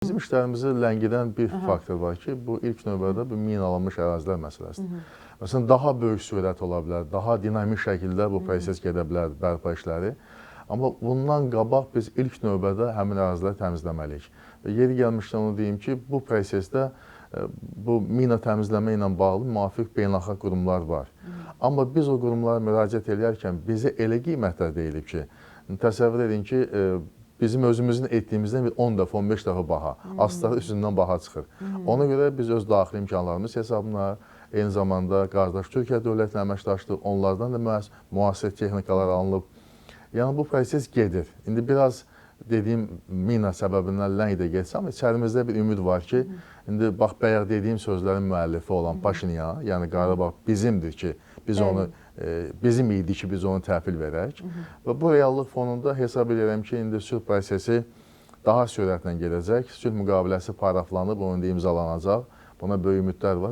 Bizim işlərimizi ləngidən bir faktor var ki, bu ilk növbədə bu minalanmış ərazilər məsələsidir. Məsələn, daha böyük sürət ola bilər, daha dinamik şəkildə bu proses gedə bilər, bərpa işləri. Amma bundan qabaq biz ilk növbədə həmin əraziləri təmizləməliyik. Və yeri gəlmişdən onu deyim ki, bu prosesdə bu mina təmizləmə ilə bağlı müvafiq beynəlxalq qurumlar var. Amma biz o qurumlara müraciət edərkən bizə elə qiymətlər deyilib ki, təsəvvür edin ki, bizim özümüzün etdiyimizdən bir 10 dəfə, 15 dəfə baha, astarı üstündən baha çıxır. Ona görə biz öz daxili imkanlarımız hesabına, eyni zamanda qardaş Türkiyə dövlətlə əməkdaşlıq, onlardan da müasir texnikalar alınıb. Yəni bu proses gedir. İndi biraz dediyim mina səbəbindən ləng də getsə, amma içərimizdə bir ümid var ki, indi bax bayaq dediyim sözlərin müəllifi olan Paşinyan, yəni Qarabağ bizimdir ki, biz onu bizim idi ki, biz onu təhvil verək. Və bu reallıq fonunda hesab edirəm ki, indi sülh prosesi daha sürətlə gedəcək. Sülh müqaviləsi paraflanıb, onun da imzalanacaq. Buna böyük ümidlər var.